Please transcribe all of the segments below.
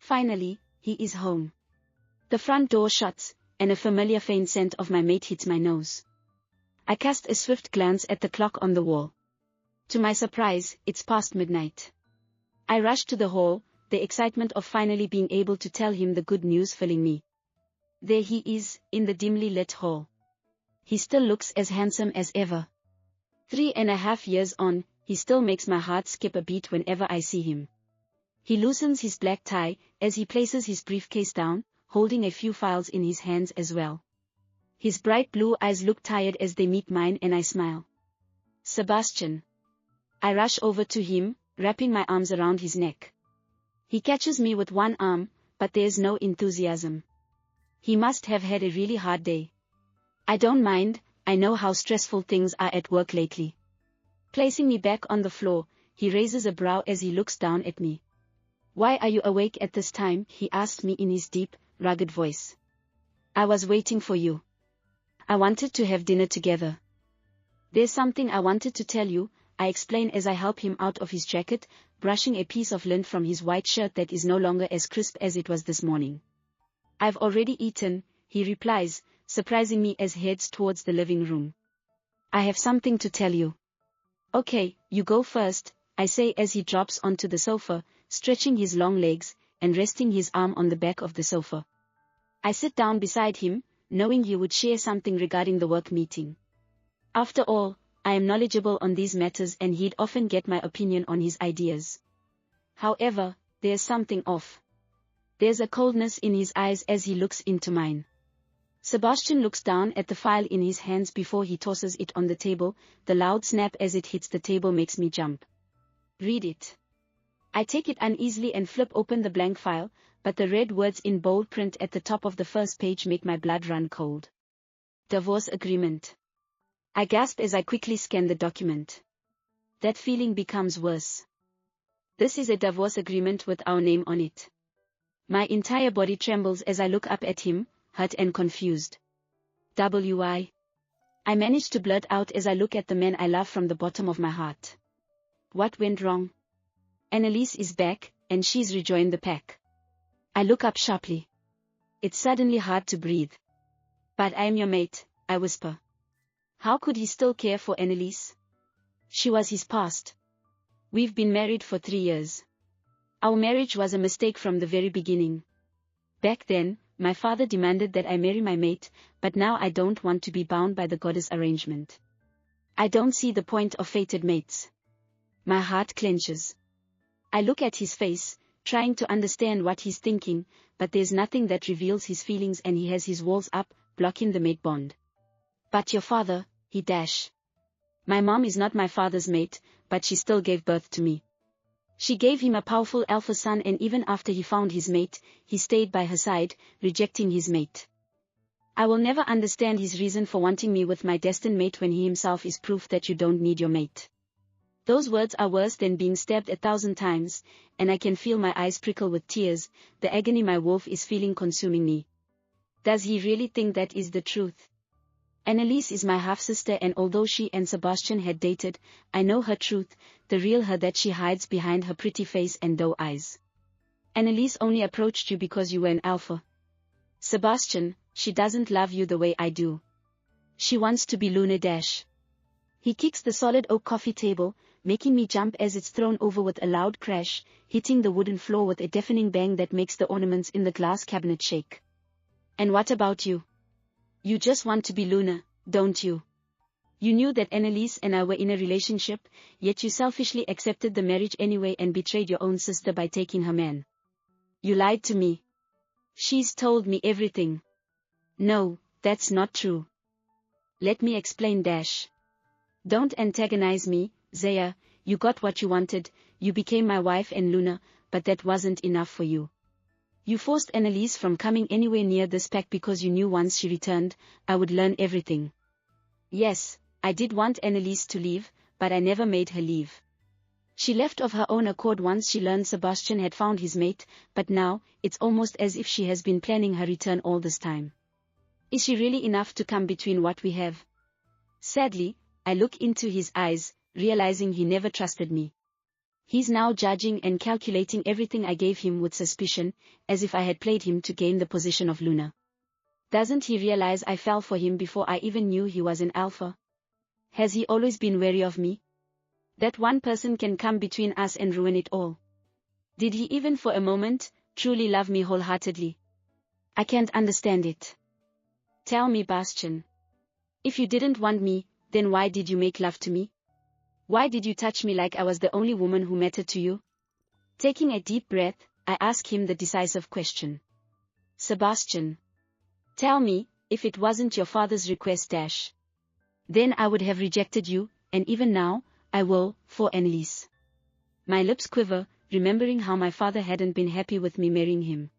Finally, he is home. The front door shuts, and a familiar faint scent of my mate hits my nose. I cast a swift glance at the clock on the wall. To my surprise, it's past midnight. I rush to the hall, the excitement of finally being able to tell him the good news filling me. There he is, in the dimly lit hall. He still looks as handsome as ever. 3.5 years on, he still makes my heart skip a beat whenever I see him. He loosens his black tie, as he places his briefcase down, holding a few files in his hands as well. His bright blue eyes look tired as they meet mine and I smile. Sebastian. I rush over to him, wrapping my arms around his neck. He catches me with one arm, but there's no enthusiasm. He must have had a really hard day. I don't mind, I know how stressful things are at work lately. Placing me back on the floor, he raises a brow as he looks down at me. Why are you awake at this time? He asked me in his deep, rugged voice. I was waiting for you. I wanted to have dinner together. There's something I wanted to tell you, I explain as I help him out of his jacket, brushing a piece of lint from his white shirt that is no longer as crisp as it was this morning. I've already eaten, he replies, surprising me as he heads towards the living room. I have something to tell you. Okay, you go first, I say as he drops onto the sofa, stretching his long legs, and resting his arm on the back of the sofa. I sit down beside him, knowing he would share something regarding the work meeting. After all, I am knowledgeable on these matters and he'd often get my opinion on his ideas. However, there's something off. There's a coldness in his eyes as he looks into mine. Sebastian looks down at the file in his hands before he tosses it on the table. The loud snap as it hits the table makes me jump. Read it. I take it uneasily and flip open the blank file, but the red words in bold print at the top of the first page make my blood run cold. Divorce agreement. I gasp as I quickly scan the document. That feeling becomes worse. This is a divorce agreement with our name on it. My entire body trembles as I look up at him, hurt and confused. Why? I manage to blurt out as I look at the man I love from the bottom of my heart. What went wrong? Anneliese is back, and she's rejoined the pack. I look up sharply. It's suddenly hard to breathe. But I am your mate, I whisper. How could he still care for Anneliese? She was his past. We've been married for 3 years. Our marriage was a mistake from the very beginning. Back then, my father demanded that I marry my mate, but now I don't want to be bound by the goddess arrangement. I don't see the point of fated mates. My heart clenches. I look at his face, trying to understand what he's thinking, but there's nothing that reveals his feelings and he has his walls up, blocking the mate bond. But your father, he dash. My mom is not my father's mate, but she still gave birth to me. She gave him a powerful alpha son and even after he found his mate, he stayed by her side, rejecting his mate. I will never understand his reason for wanting me with my destined mate when he himself is proof that you don't need your mate. Those words are worse than being stabbed 1,000 times, and I can feel my eyes prickle with tears, the agony my wolf is feeling consuming me. Does he really think that is the truth? Anneliese is my half-sister and although she and Sebastian had dated, I know her truth, the real her that she hides behind her pretty face and doe eyes. Anneliese only approached you because you were an alpha. Sebastian, she doesn't love you the way I do. She wants to be Luna Dash. He kicks the solid oak coffee table, making me jump as it's thrown over with a loud crash, hitting the wooden floor with a deafening bang that makes the ornaments in the glass cabinet shake. And what about you? You just want to be Luna, don't you? You knew that Anneliese and I were in a relationship, yet you selfishly accepted the marriage anyway and betrayed your own sister by taking her man. You lied to me. She's told me everything. No, that's not true. Let me explain Dash. Don't antagonize me, Zaya, you got what you wanted, you became my wife and Luna, but that wasn't enough for you. You forced Anneliese from coming anywhere near this pack because you knew once she returned, I would learn everything. Yes, I did want Anneliese to leave, but I never made her leave. She left of her own accord once she learned Sebastian had found his mate, but now, it's almost as if she has been planning her return all this time. Is she really enough to come between what we have? Sadly, I look into his eyes, realizing he never trusted me. He's now judging and calculating everything I gave him with suspicion, as if I had played him to gain the position of Luna. Doesn't he realize I fell for him before I even knew he was an alpha? Has he always been wary of me? That one person can come between us and ruin it all. Did he even for a moment truly love me wholeheartedly? I can't understand it. Tell me, Bastian. If you didn't want me, then why did you make love to me? Why did you touch me like I was the only woman who mattered to you? Taking a deep breath, I ask him the decisive question. Sebastian. Tell me, if it wasn't your father's request then I would have rejected you, and even now, I will, for Anneliese. My lips quiver, remembering how my father hadn't been happy with me marrying him.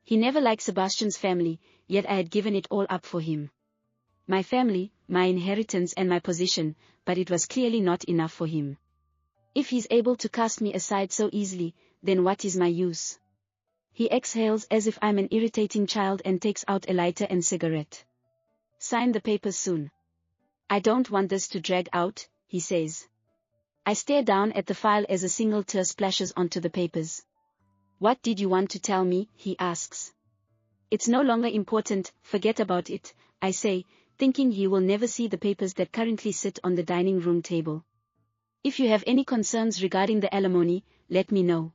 He never liked Sebastian's family, yet I had given it all up for him. My family, my inheritance and my position, but it was clearly not enough for him. If he's able to cast me aside so easily, then what is my use? He exhales as if I'm an irritating child and takes out a lighter and cigarette. Sign the papers soon. I don't want this to drag out, he says. I stare down at the file as a single tear splashes onto the papers. What did you want to tell me? He asks. It's no longer important, forget about it, I say, thinking he will never see the papers that currently sit on the dining room table. If you have any concerns regarding the alimony, let me know.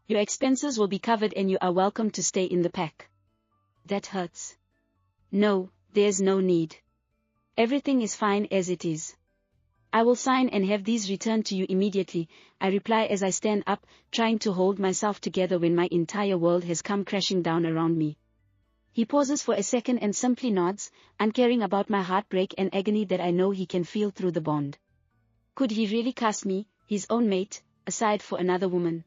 Your expenses will be covered and you are welcome to stay in the pack. That hurts. No, there's no need. Everything is fine as it is. I will sign and have these returned to you immediately, I reply as I stand up, trying to hold myself together when my entire world has come crashing down around me. He pauses for a second and simply nods, uncaring about my heartbreak and agony that I know he can feel through the bond. Could he really cast me, his own mate, aside for another woman?